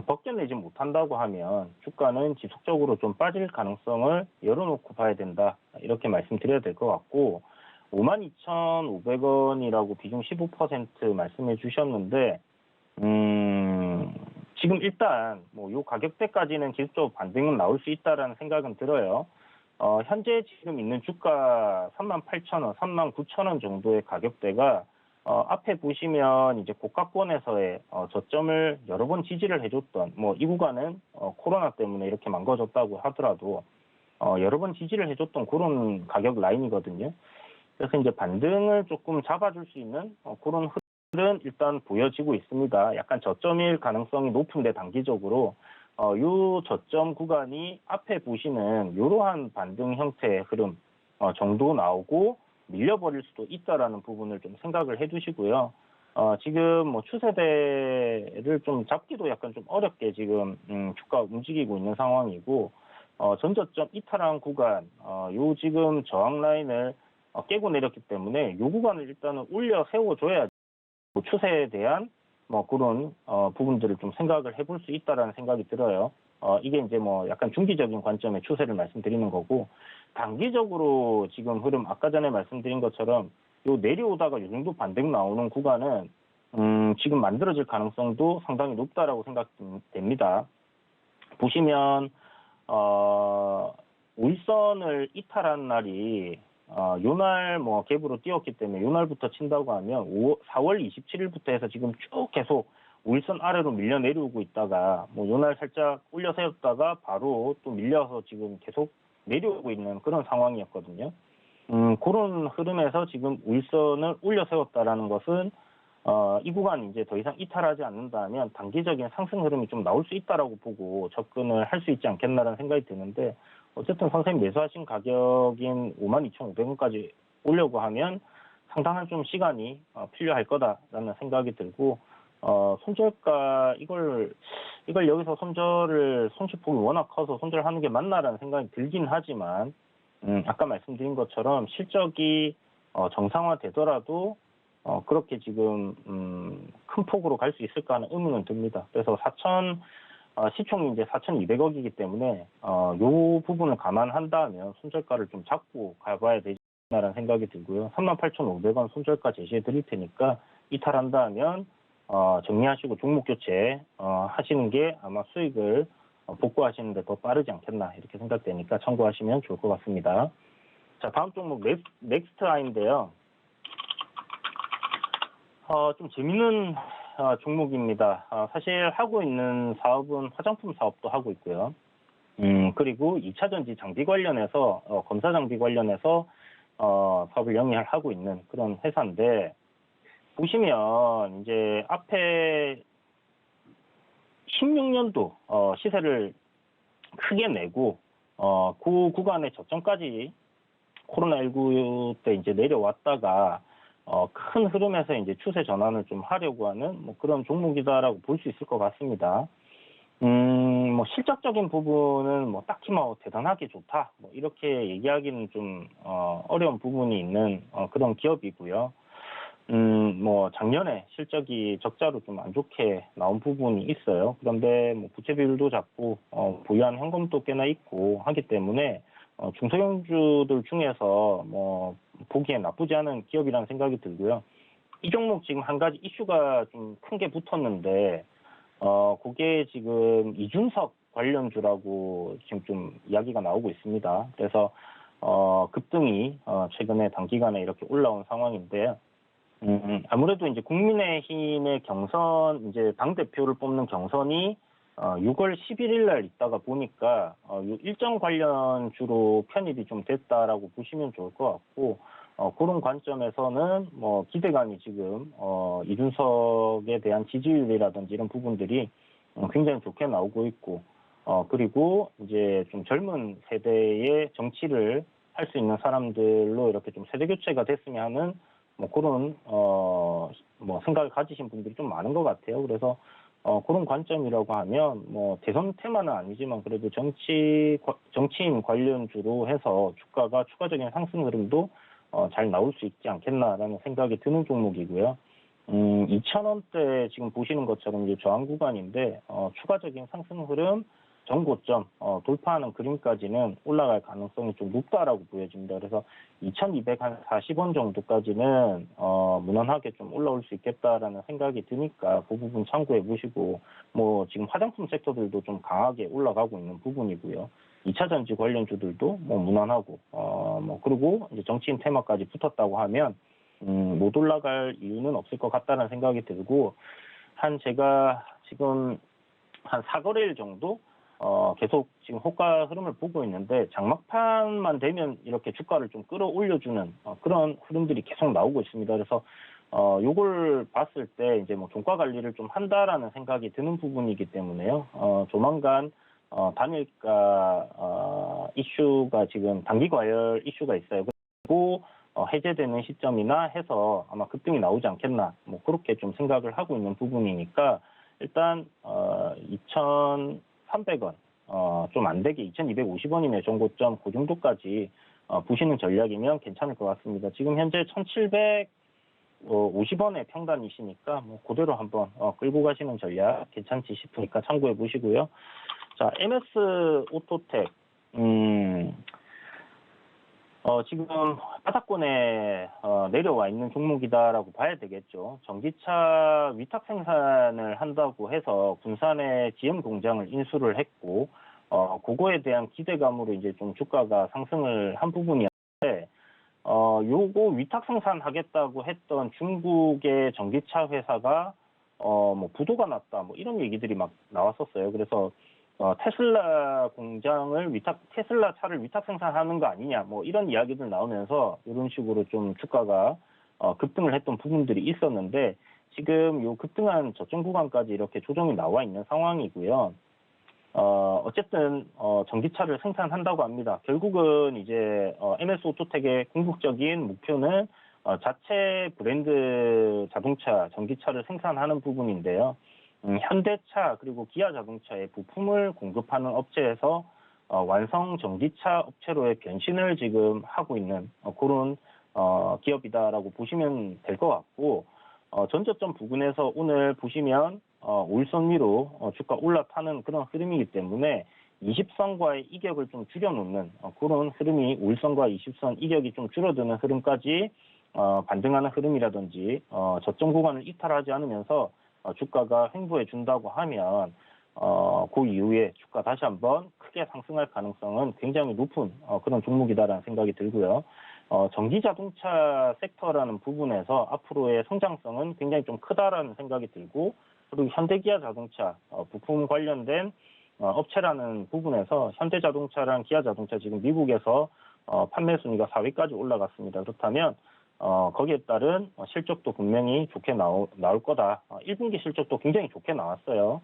벗겨내지 못한다고 하면 주가는 지속적으로 좀 빠질 가능성을 열어놓고 봐야 된다. 이렇게 말씀드려야 될 것 같고 52,500원이라고 비중 15% 말씀해 주셨는데 지금 일단 뭐 요 가격대까지는 지속적으로 반등은 나올 수 있다라는 생각은 들어요. 현재 지금 있는 주가 38,000원, 39,000원 정도의 가격대가 앞에 보시면 이제 고가권에서의 저점을 여러 번 지지를 해줬던 뭐 이 구간은 코로나 때문에 이렇게 망가졌다고 하더라도 여러 번 지지를 해줬던 그런 가격 라인이거든요. 그래서 이제 반등을 조금 잡아줄 수 있는 그런 흐름은 일단 보여지고 있습니다. 약간 저점일 가능성이 높은데 단기적으로 요 저점 구간이 앞에 보시는 이러한 반등 형태의 흐름 정도 나오고 밀려버릴 수도 있다라는 부분을 좀 생각을 해두시고요. 지금 뭐 추세대를 좀 잡기도 약간 좀 어렵게 지금 주가 움직이고 있는 상황이고 전저점 이탈한 구간 요 지금 저항 라인을 깨고 내렸기 때문에 요 구간을 일단은 올려 세워줘야 뭐 추세에 대한 뭐 그런 부분들을 좀 생각을 해볼 수 있다라는 생각이 들어요. 이게 이제 뭐 약간 중기적인 관점의 추세를 말씀드리는 거고 단기적으로 지금 흐름 아까 전에 말씀드린 것처럼 요 내려오다가 요 정도 반등 나오는 구간은 지금 만들어질 가능성도 상당히 높다라고 생각됩니다. 보시면 윗선을 이탈한 날이 요날 뭐 갭으로 띄웠기 때문에 요날부터 친다고 하면 4월 27일부터 해서 지금 쭉 계속 5일선 아래로 밀려 내려오고 있다가 뭐 요날 살짝 올려 세웠다가 바로 또 밀려서 지금 계속 내려오고 있는 그런 상황이었거든요. 그런 흐름에서 지금 5일선을 올려 세웠다라는 것은 이 구간이 이제 더 이상 이탈하지 않는다면 단기적인 상승 흐름이 좀 나올 수 있다라고 보고 접근을 할 수 있지 않겠나라는 생각이 드는데 어쨌든 선생님 매수하신 가격인 52,500원까지 오려고 하면 상당한 좀 시간이 필요할 거다라는 생각이 들고 손절가 이걸 여기서 손실폭이 워낙 커서 손절하는 게 맞나라는 생각이 들긴 하지만 아까 말씀드린 것처럼 실적이 정상화되더라도 그렇게 지금 큰 폭으로 갈 수 있을까 하는 의문은 듭니다. 그래서 시총이 이제 4,200억이기 때문에 요 부분을 감안한다면 손절가를 좀 잡고 가봐야 되지라는 생각이 들고요. 38,500원 손절가 제시해 드릴 테니까 이탈한다면 정리하시고 종목 교체 하시는 게 아마 수익을 복구하시는 데 더 빠르지 않겠나 이렇게 생각되니까 참고하시면 좋을 것 같습니다. 자, 다음 종목 넥스트아인데요. 좀 재밌는 종목입니다. 사실 하고 있는 사업은 화장품 사업도 하고 있고요. 그리고 2차 전지 장비 관련해서 검사 장비 관련해서 사업을 영위하고 있는 그런 회사인데, 보시면 이제 앞에 16년도 시세를 크게 내고 그 구간의 저점까지 코로나19 때 이제 내려왔다가 큰 흐름에서 이제 추세 전환을 좀 하려고 하는 뭐 그런 종목이다라고 볼 수 있을 것 같습니다. 뭐 실적적인 부분은 뭐 딱히 뭐 대단하게 좋다, 뭐 이렇게 얘기하기는 좀 어려운 부분이 있는 그런 기업이고요. 뭐 작년에 실적이 적자로 좀 안 좋게 나온 부분이 있어요. 그런데 뭐 부채 비율도 작고 보유한 현금도 꽤나 있고 하기 때문에 중소형주들 중에서 뭐 보기에 나쁘지 않은 기업이라는 생각이 들고요. 이 종목 지금 한 가지 이슈가 좀 큰 게 붙었는데 그게 지금 이준석 관련주라고 지금 좀 이야기가 나오고 있습니다. 그래서 급등이 최근에 단기간에 이렇게 올라온 상황인데요. 아무래도 이제 국민의힘의 경선, 이제 당대표를 뽑는 경선이 6월 11일 날 있다가 보니까 일정 관련주로 편입이 좀 됐다라고 보시면 좋을 것 같고, 그런 관점에서는 뭐 기대감이 지금 이준석에 대한 지지율이라든지 이런 부분들이 굉장히 좋게 나오고 있고, 그리고 이제 좀 젊은 세대의 정치를 할 수 있는 사람들로 이렇게 좀 세대 교체가 됐으면 하는 뭐 그런 뭐 생각을 가지신 분들이 좀 많은 것 같아요. 그래서 그런 관점이라고 하면 뭐 대선 테마는 아니지만 그래도 정치인 관련주로 해서 주가가 추가적인 상승 흐름도 잘 나올 수 있지 않겠나라는 생각이 드는 종목이고요. 2,000원대 지금 보시는 것처럼 이제 저항 구간인데 추가적인 상승 흐름 전고점 돌파하는 그림까지는 올라갈 가능성이 좀 높다라고 보여집니다. 그래서 2,240원 정도까지는 무난하게 좀 올라올 수 있겠다라는 생각이 드니까 그 부분 참고해 보시고, 뭐 지금 화장품 섹터들도 좀 강하게 올라가고 있는 부분이고요. 2차 전지 관련주들도 뭐 무난하고 뭐 그리고 이제 정치인 테마까지 붙었다고 하면 못 올라갈 이유는 없을 것 같다는 생각이 들고, 제가 지금 한 4거래일 정도 계속 지금 호가 흐름을 보고 있는데, 장막판만 되면 이렇게 주가를 좀 끌어올려주는 그런 흐름들이 계속 나오고 있습니다. 그래서 요걸 봤을 때 이제 뭐 종가 관리를 좀 한다라는 생각이 드는 부분이기 때문에요. 조만간 단일가 이슈가 지금 단기 과열 이슈가 있어요. 그리고 해제되는 시점이나 해서 아마 급등이 나오지 않겠나, 뭐 그렇게 좀 생각을 하고 있는 부분이니까 일단 2,300원 좀 안 되게 2,250원이네 정고점 그 정도까지 보시는 전략이면 괜찮을 것 같습니다. 지금 현재 1,750원의 평단이시니까 뭐 그대로 한번 끌고 가시는 전략 괜찮지 싶으니까 참고해 보시고요. 자, MS 오토텍 지금 바닥권에 내려와 있는 종목이다라고 봐야 되겠죠. 전기차 위탁 생산을 한다고 해서 군산에 GM 공장을 인수를 했고, 그거에 대한 기대감으로 이제 좀 주가가 상승을 한 부분이었는데, 요거 위탁 생산하겠다고 했던 중국의 전기차 회사가 뭐 부도가 났다, 뭐 이런 얘기들이 막 나왔었어요. 그래서 테슬라 테슬라 차를 위탁 생산하는 거 아니냐, 뭐 이런 이야기들 나오면서 이런 식으로 좀 주가가 급등을 했던 부분들이 있었는데, 지금 요 급등한 저점 구간까지 이렇게 조정이 나와 있는 상황이고요. 어쨌든 전기차를 생산한다고 합니다. 결국은 이제 MS 오토텍의 궁극적인 목표는 자체 브랜드 자동차, 전기차를 생산하는 부분인데요. 현대차 그리고 기아 자동차의 부품을 공급하는 업체에서 완성 전기차 업체로의 변신을 지금 하고 있는 그런 기업이다라고 보시면 될 것 같고, 전저점 부근에서 오늘 보시면 5일선 위로 주가 올라타는 그런 흐름이기 때문에 20선과의 이격을 좀 줄여놓는 그런 흐름이, 5일선과 20선 이격이 좀 줄어드는 흐름까지 반등하는 흐름이라든지 저점 구간을 이탈하지 않으면서 주가가 횡보해 준다고 하면 그 이후에 주가 다시 한번 크게 상승할 가능성은 굉장히 높은 그런 종목이다라는 생각이 들고요. 전기 자동차 섹터라는 부분에서 앞으로의 성장성은 굉장히 좀 크다라는 생각이 들고, 그리고 현대기아 자동차 부품 관련된 업체라는 부분에서 현대자동차랑 기아자동차 지금 미국에서 판매 순위가 4위까지 올라갔습니다. 그렇다면 거기에 따른 실적도 분명히 좋게 나올 거다. 1분기 실적도 굉장히 좋게 나왔어요.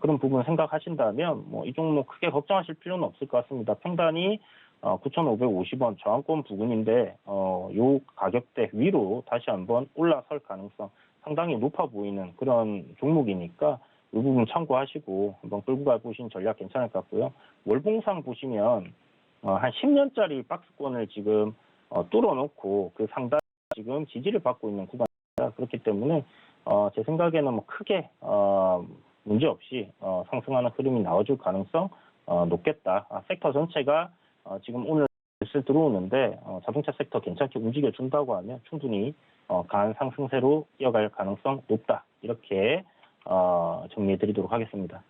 그런 부분 생각하신다면 뭐 이 종목 크게 걱정하실 필요는 없을 것 같습니다. 평단이 9,550원 저항권 부근인데 요 가격대 위로 다시 한번 올라설 가능성 상당히 높아 보이는 그런 종목이니까 이 부분 참고하시고 한번 끌고 가보신 전략 괜찮을 것 같고요. 월봉상 보시면 한 10년짜리 박스권을 지금 뚫어놓고 그 상단 지금 지지를 받고 있는 구간입니다. 그렇기 때문에 제 생각에는 뭐 크게 문제 없이 상승하는 흐름이 나와줄 가능성 높겠다. 섹터 전체가 지금 오늘 뉴스 들어오는데 자동차 섹터 괜찮게 움직여준다고 하면 충분히 강한 상승세로 이어갈 가능성 높다. 이렇게 정리해드리도록 하겠습니다.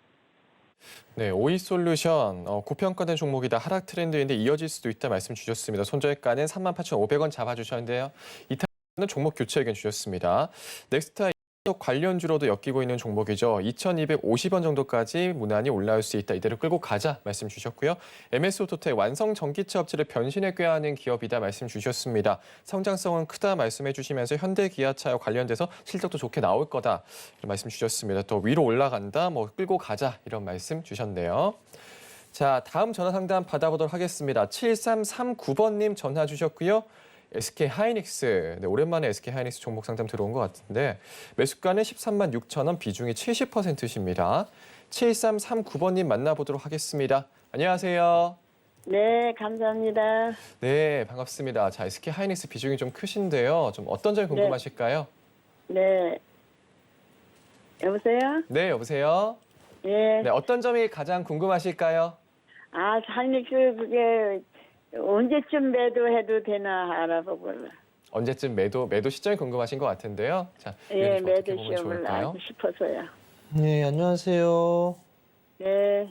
네, 오이솔루션 고평가된 종목이다. 하락 트렌드인데 이어질 수도 있다 말씀 주셨습니다. 손절가는 38,500원 잡아주셨는데요. 이탈은 종목 교체 의견 주셨습니다. 넥스타 관련주로도 엮이고 있는 종목이죠. 2,250원 정도까지 무난히 올라올 수 있다. 이대로 끌고 가자 말씀 주셨고요. MS오토텍 완성 전기차 업체를 변신에 꾀하는 기업이다 말씀 주셨습니다. 성장성은 크다 말씀해 주시면서 현대기아차와 관련돼서 실적도 좋게 나올 거다 이런 말씀 주셨습니다. 또 위로 올라간다, 뭐 끌고 가자 이런 말씀 주셨네요. 자, 다음 전화 상담 받아보도록 하겠습니다. 7339번님 전화 주셨고요. SK하이닉스, 네, 오랜만에 SK하이닉스 종목 상담 들어온 것 같은데 매수가는 13만 6천 원, 비중이 70%십니다. 7339번님 만나보도록 하겠습니다. 안녕하세요. 네, 감사합니다. 네, 반갑습니다. 자, SK하이닉스 비중이 좀 크신데요. 좀 어떤 점이 궁금하실까요? 네. 여보세요? 네, 여보세요. 예. 네, 어떤 점이 가장 궁금하실까요? 하이닉스 그게 언제쯤 매도해도 되나 알아보고요. 언제쯤 매도 시점이 궁금하신 것 같은데요. 자, 예, 어떻게 매도 보면 시험을 좋을까요? 알고 싶어서요. 네, 안녕하세요. 네.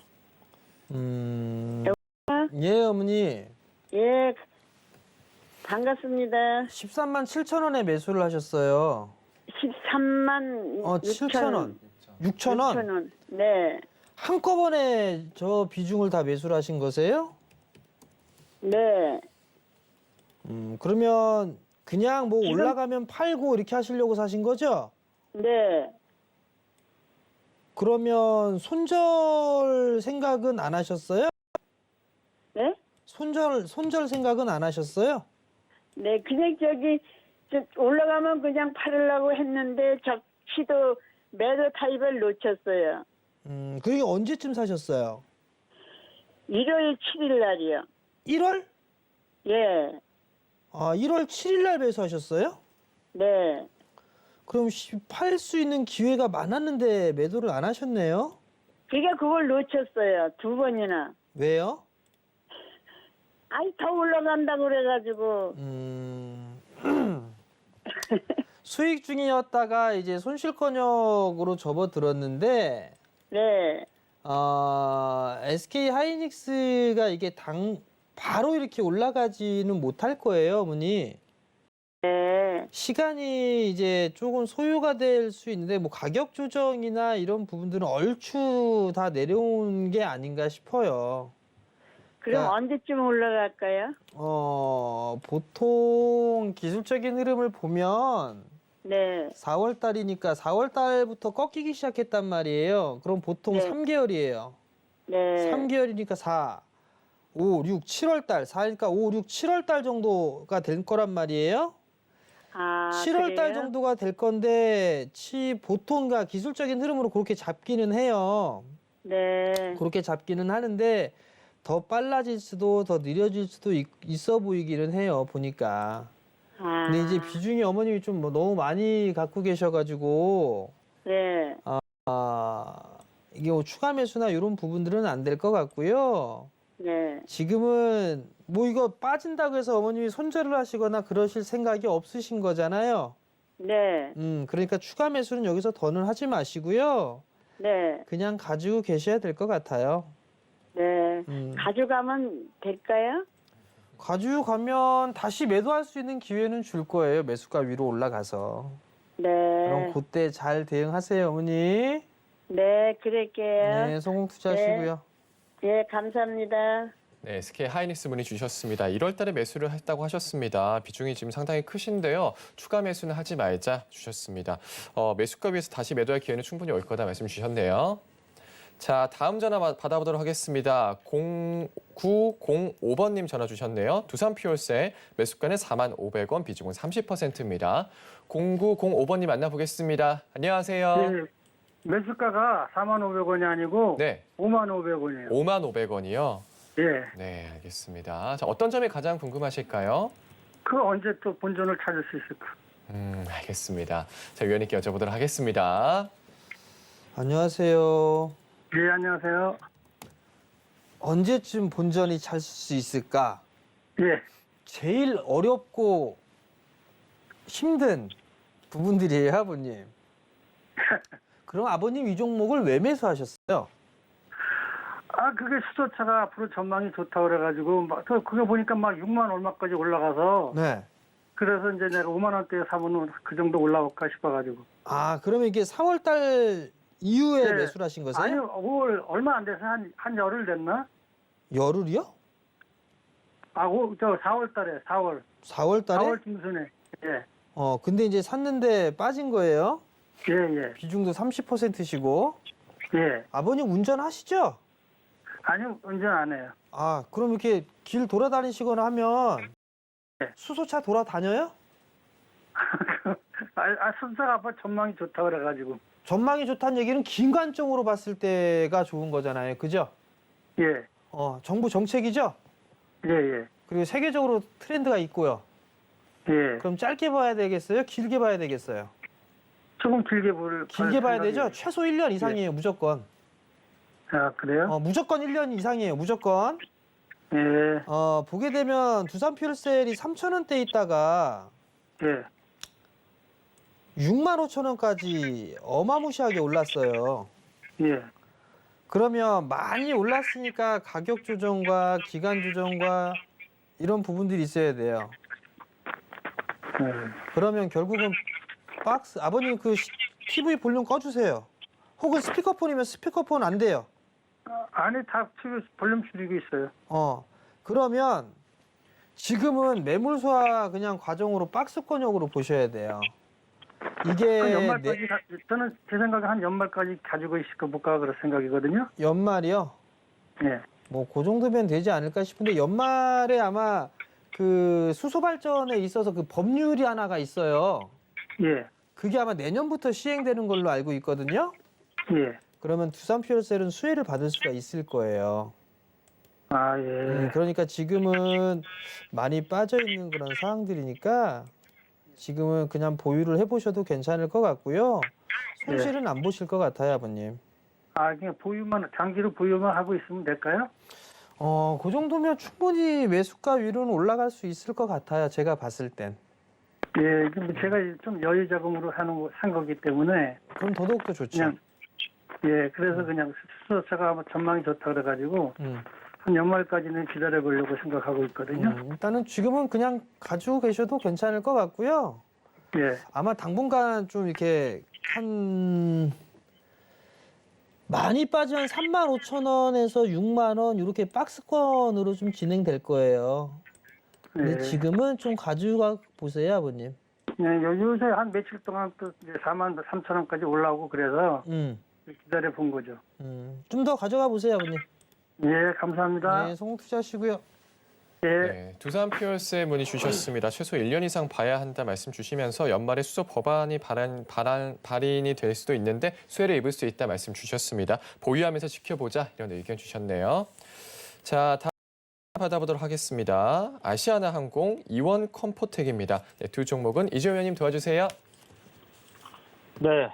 예, 어머니. 예. 반갑습니다. 13만 7천 원에 매수를 하셨어요. 13만 7천 원. 6천 원. 6천 원. 네. 한꺼번에 저 비중을 다 매수를 하신 거세요? 네. 그러면 그냥 뭐 지금- 올라가면 팔고 이렇게 하시려고 사신 거죠? 네. 그러면 손절 생각은 안 하셨어요? 네? 손절 생각은 안 하셨어요? 네, 그냥 올라가면 그냥 팔으려고 했는데 적시도 매도 타입을 놓쳤어요. 그게 언제쯤 사셨어요? 1월 7일 날이요. 1월? 예. 1월 7일 날 매수하셨어요? 네. 그럼 팔 수 있는 기회가 많았는데 매도를 안 하셨네요? 그걸 놓쳤어요. 2번이나. 왜요? 더 올라간다고 그래가지고. 수익 중이었다가 이제 손실권역으로 접어들었는데 네. SK 하이닉스가 이게 바로 이렇게 올라가지는 못할 거예요, 어머니. 네. 시간이 이제 조금 소요가 될 수 있는데 뭐 가격 조정이나 이런 부분들은 얼추 다 내려온 게 아닌가 싶어요. 그럼 그러니까- 언제쯤 올라갈까요? 보통 기술적인 흐름을 보면 네. 4월 달이니까 4월 달부터 꺾이기 시작했단 말이에요. 그럼 보통 네. 3개월이에요. 네. 3개월이니까 4, 5, 6, 7월 달. 4니까 5, 6, 7월 달 정도가 될 거란 말이에요. 7월 달 그래요? 정도가 될 건데 보통가 기술적인 흐름으로 그렇게 잡기는 해요. 네. 그렇게 잡기는 하는데 더 빨라질 수도 더 느려질 수도 있어 보이기는 해요. 보니까. 근데 이제 비중이 어머님이 좀 너무 많이 갖고 계셔가지고 네. 이게 뭐 추가 매수나 이런 부분들은 안 될 것 같고요. 네. 지금은 뭐 이거 빠진다고 해서 어머님이 손절을 하시거나 그러실 생각이 없으신 거잖아요. 네. 그러니까 추가 매수는 여기서 더는 하지 마시고요. 네. 그냥 가지고 계셔야 될 것 같아요. 네. 음. 가져가면 될까요? 가져가면 다시 매도할 수 있는 기회는 줄 거예요. 매수가 위로 올라가서. 네. 그럼 그때 잘 대응하세요, 어머니. 네, 그럴게요. 네, 성공 투자하시고요. 예, 감사합니다. 네, SK 하이닉스 문의 주셨습니다. 1월 달에 매수를 했다고 하셨습니다. 비중이 지금 상당히 크신데요. 추가 매수는 하지 말자 주셨습니다. 매수가 위에서 다시 매도할 기회는 충분히 올 거다 말씀 주셨네요. 자, 다음 전화 받아보도록 하겠습니다. 0905번님 전화 주셨네요. 두산 퓨얼셀 매수가는 4,500원, 비중은 30%입니다. 0905번님 만나보겠습니다. 안녕하세요. 네, 매수가가 4,500원이 아니고 네, 5,500원이에요. 5,500원이요. 예. 네, 알겠습니다. 자, 어떤 점이 가장 궁금하실까요? 그 언제 또 본전을 찾을 수 있을까? 알겠습니다. 자, 위원님께 여쭤보도록 하겠습니다. 안녕하세요. 예, 안녕하세요. 언제쯤 본전이 찾을 수 있을까? 예. 제일 어렵고 힘든 부분들이에요, 아버님. 그럼 아버님 이 종목을 왜 매수하셨어요? 아, 그게 수소차가 앞으로 전망이 좋다고 그래가지고, 또 그거 보니까 막 6만 얼마까지 올라가서, 네. 그래서 이제 내가 5만 원대에 사면 그 정도 올라올까 싶어가지고. 아, 그러면 이게 4월 달 이후에 네. 매수를 하신 거세요? 아니요, 5월 얼마 안 돼서 한 열흘 됐나? 열흘이요? 아, 4월 달에, 4월. 4월 달에? 4월 중순에. 예. 근데 이제 샀는데 빠진 거예요? 예, 예. 비중도 30%시고. 예. 아버님 운전하시죠? 아니요, 운전 안 해요. 아, 그럼 이렇게 길 돌아다니시거나 하면 네. 수소차 돌아다녀요? 순서가 아빠 전망이 좋다고 그래가지고. 전망이 좋다는 얘기는 긴 관점으로 봤을 때가 좋은 거잖아요. 그죠? 예. 정부 정책이죠? 예, 예. 그리고 세계적으로 트렌드가 있고요. 예. 그럼 짧게 봐야 되겠어요? 길게 봐야 되겠어요? 조금 길게 길게 봐야 되죠? 생각이에요. 최소 1년 이상이에요, 무조건. 아, 그래요? 무조건 1년 이상이에요, 무조건. 예. 보게 되면 두산 퓨얼셀이 3,000원대 있다가 예. 65,000원까지 어마무시하게 올랐어요. 예. 그러면 많이 올랐으니까 가격 조정과 기간 조정과 이런 부분들이 있어야 돼요. 예. 그러면 결국은 아버님 그 TV 볼륨 꺼주세요. 혹은 스피커폰이면 스피커폰 안 돼요. 안에 다 볼륨 줄이고 있어요. 그러면 지금은 매물소화 그냥 과정으로 박스권역으로 보셔야 돼요. 이게 한 연말까지, 저는 제 생각에 한 연말까지 가지고 있을까 볼까 그럴 생각이거든요. 연말이요? 예. 뭐 그 정도면 되지 않을까 싶은데 연말에 아마 그 수소 발전에 있어서 그 법률이 하나가 있어요. 예. 그게 아마 내년부터 시행되는 걸로 알고 있거든요. 예. 그러면 두산 퓨얼셀은 수혜를 받을 수가 있을 거예요. 아, 예. 그러니까 지금은 많이 빠져 있는 그런 상황들이니까 지금은 그냥 보유를 해보셔도 괜찮을 것 같고요. 손실은 안 보실 것 같아요, 아버님. 아, 그냥 장기로 보유만 하고 있으면 될까요? 그 정도면 충분히 매수가 위로는 올라갈 수 있을 것 같아요, 제가 봤을 땐. 예. 근데 제가 좀 여유 자금으로 산 거기 때문에. 그럼 더더욱더 좋죠. 그냥, 예. 그래서 그냥 수소차가 전망이 좋다 그래가지고. 음. 한 연말까지는 기다려 보려고 생각하고 있거든요. 일단은 지금은 그냥 가지고 계셔도 괜찮을 것 같고요. 예. 아마 당분간 좀 이렇게 많이 빠지면 35,000원에서 6만 원 이렇게 박스권으로 좀 진행될 거예요. 근데 예. 지금은 좀 가지고 보세요, 아버님. 예, 요새 한 며칠 동안 또 이제 43,000원까지 올라오고 그래서 기다려 본 거죠. 좀 더 가져가 보세요, 아버님. 예, 감사합니다. 네, 성공 투자하시고요. 예. 네, 두산 퓨얼셀 문의 주셨습니다. 최소 1년 이상 봐야 한다 말씀 주시면서 연말에 수소 법안이 발의이 될 수도 있는데 수혜를 입을 수 있다 말씀 주셨습니다. 보유하면서 지켜보자 이런 의견 주셨네요. 자, 다음 받아보도록 하겠습니다. 아시아나항공, 이원 컴포텍입니다. 네, 두 종목은 이재호 의원님 도와주세요. 네,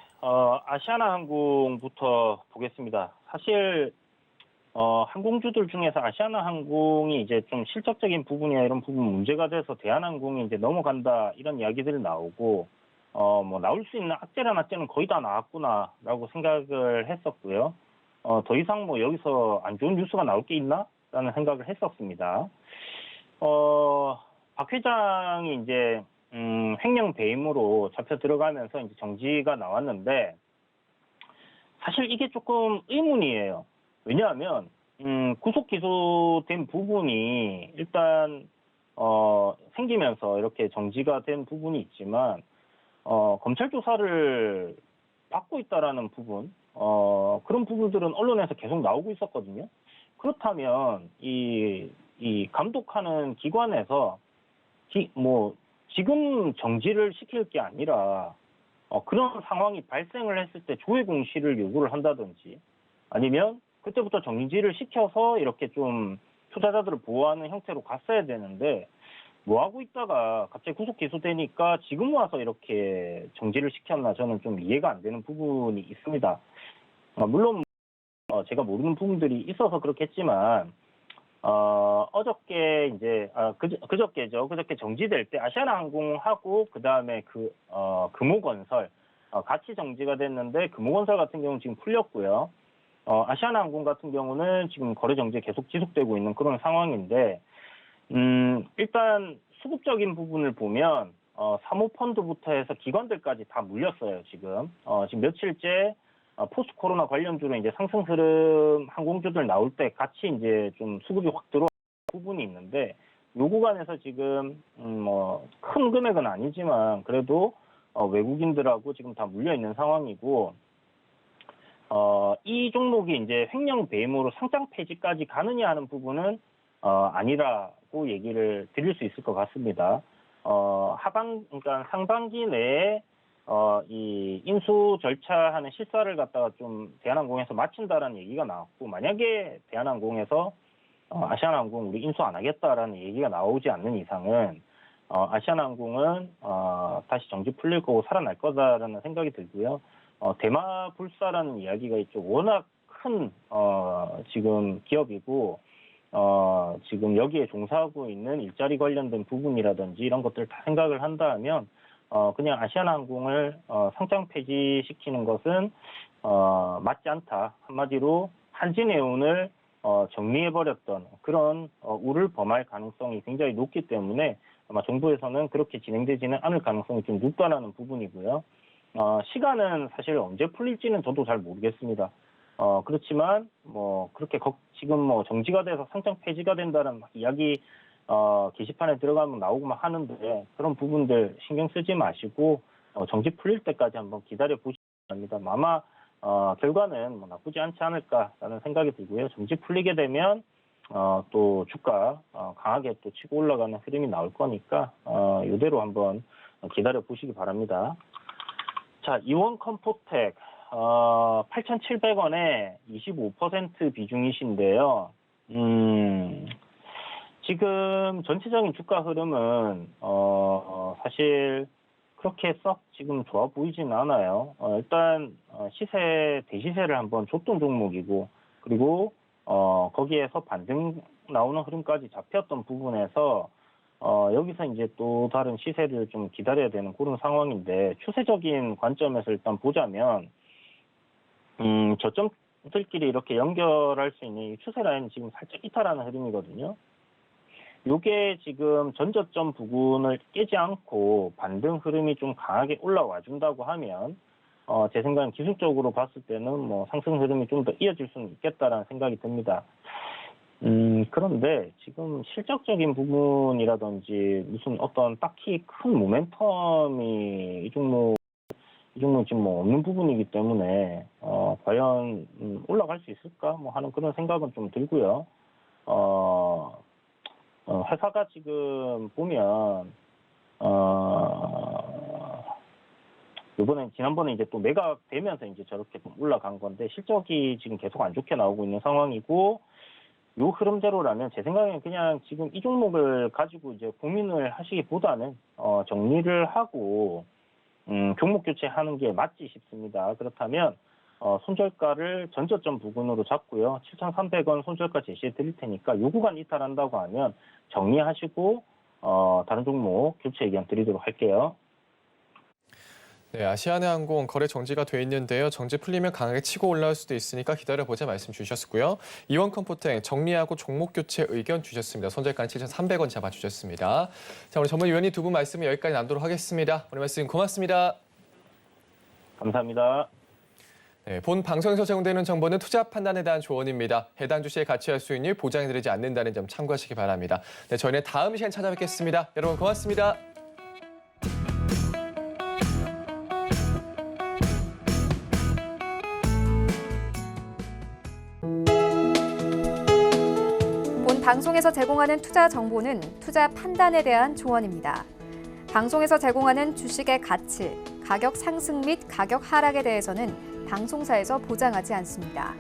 아시아나항공부터 보겠습니다. 사실 항공주들 중에서 아시아나항공이 이제 좀 실적적인 부분이나 이런 부분 문제가 돼서 대한항공이 이제 넘어간다 이런 이야기들이 나오고 뭐 나올 수 있는 악재는 거의 다 나왔구나라고 생각을 했었고요. 더 이상 뭐 여기서 안 좋은 뉴스가 나올 게 있나라는 생각을 했었습니다. 박 회장이 이제 횡령 배임으로 잡혀 들어가면서 이제 정지가 나왔는데 사실 이게 조금 의문이에요. 왜냐하면 구속 기소된 부분이 일단 생기면서 이렇게 정지가 된 부분이 있지만 검찰 조사를 받고 있다라는 부분, 그런 부분들은 언론에서 계속 나오고 있었거든요. 그렇다면 이 감독하는 기관에서 지금 정지를 시킬 게 아니라 그런 상황이 발생을 했을 때 조회 공시를 요구를 한다든지 아니면 그때부터 정지를 시켜서 이렇게 좀 투자자들을 보호하는 형태로 갔어야 되는데 뭐 하고 있다가 갑자기 구속 기소되니까 지금 와서 이렇게 정지를 시켰나 저는 좀 이해가 안 되는 부분이 있습니다. 물론 제가 모르는 부분들이 있어서 그렇겠지만 어저께 이제 그저께죠. 그저께 정지될 때 아시아나항공하고 그다음에 금호건설 같이 정지가 됐는데 금호건설 같은 경우는 지금 풀렸고요. 아시아나항공 같은 경우는 지금 거래 정지 계속 지속되고 있는 그런 상황인데 일단 수급적인 부분을 보면 사모펀드부터 해서 기관들까지 다 물렸어요. 지금 며칠째 포스트 코로나 관련주로 이제 상승 흐름 항공주들 나올 때 같이 이제 좀 수급이 확 들어온 부분이 있는데 요 구간에서 지금 큰 금액은 아니지만 그래도 외국인들하고 지금 다 물려 있는 상황이고 이 종목이 이제 횡령 배임으로 상장 폐지까지 가느냐 하는 부분은 아니라고 얘기를 드릴 수 있을 것 같습니다. 그러니까 상반기 내에 이 인수 절차하는 실사를 갖다가 좀 대한항공에서 마친다라는 얘기가 나왔고 만약에 대한항공에서 아시아나항공 우리 인수 안 하겠다라는 얘기가 나오지 않는 이상은 아시아나항공은 다시 정지 풀릴 거고 살아날 거다라는 생각이 들고요. 대마불사라는 이야기가 있죠. 워낙 큰 지금 기업이고 지금 여기에 종사하고 있는 일자리 관련된 부분이라든지 이런 것들 다 생각을 한다면 그냥 아시아나항공을 상장 폐지시키는 것은 맞지 않다. 한마디로 한진해운을 정리해버렸던 그런 우를 범할 가능성이 굉장히 높기 때문에 아마 정부에서는 그렇게 진행되지는 않을 가능성이 좀 높다라는 부분이고요. 시간은 사실 언제 풀릴지는 저도 잘 모르겠습니다. 그렇지만 그렇게 지금 정지가 돼서 상장 폐지가 된다는 이야기 게시판에 들어가면 나오고 막 하는데 그런 부분들 신경 쓰지 마시고 정지 풀릴 때까지 한번 기다려 보시기 바랍니다. 아마 결과는 나쁘지 않지 않을까라는 생각이 들고요. 정지 풀리게 되면 또 주가 강하게 또 치고 올라가는 흐름이 나올 거니까 이대로 한번 기다려 보시기 바랍니다. 자, 이원 컴포텍 8,700원에 25% 비중이신데요. 지금 전체적인 주가 흐름은 사실 그렇게 썩 지금 좋아 보이진 않아요. 일단 대시세를 한번 줬던 종목이고 그리고 거기에서 반등 나오는 흐름까지 잡혔던 부분에서 여기서 이제 또 다른 시세를 좀 기다려야 되는 그런 상황인데 추세적인 관점에서 일단 보자면 저점들끼리 이렇게 연결할 수 있는 이 추세 라인이 지금 살짝 이탈하는 흐름이거든요. 요게 지금 전저점 부분을 깨지 않고 반등 흐름이 좀 강하게 올라와 준다고 하면 제 생각엔 기술적으로 봤을 때는 상승 흐름이 좀 더 이어질 수는 있겠다라는 생각이 듭니다. 그런데 지금 실적적인 부분이라든지 무슨 어떤 딱히 큰 모멘텀이 이 종목 지금 없는 부분이기 때문에 과연 올라갈 수 있을까 하는 그런 생각은 좀 들고요. 회사가 지금 보면 지난번에 이제 또 매각되면서 이제 저렇게 좀 올라간 건데 실적이 지금 계속 안 좋게 나오고 있는 상황이고 요 흐름대로라면 제 생각에는 그냥 지금 이 종목을 가지고 이제 고민을 하시기보다는 정리를 하고 종목 교체하는 게 맞지 싶습니다. 그렇다면 손절가를 전저점 부근으로 잡고요. 7,300원 손절가 제시해 드릴 테니까 요 구간 이탈한다고 하면 정리하시고 다른 종목 교체 의견 드리도록 할게요. 네, 아시아나항공 거래 정지가 돼 있는데요. 정지 풀리면 강하게 치고 올라올 수도 있으니까 기다려보자 말씀 주셨고요. 이원컴포텍 정리하고 종목 교체 의견 주셨습니다. 손절가는 7,300원 잡아주셨습니다. 자, 오늘 전문위원님 두 분 말씀을 여기까지 나누도록 하겠습니다. 오늘 말씀 고맙습니다. 감사합니다. 네, 본 방송에서 제공되는 정보는 투자 판단에 대한 조언입니다. 해당 주식의 가치와 수익률 보장해드리지 않는다는 점 참고하시기 바랍니다. 네, 저희는 다음 시간에 찾아뵙겠습니다. 여러분 고맙습니다. 본 방송에서 제공하는 투자 정보는 투자 판단에 대한 조언입니다. 방송에서 제공하는 주식의 가치, 가격 상승 및 가격 하락에 대해서는 방송사에서 보장하지 않습니다.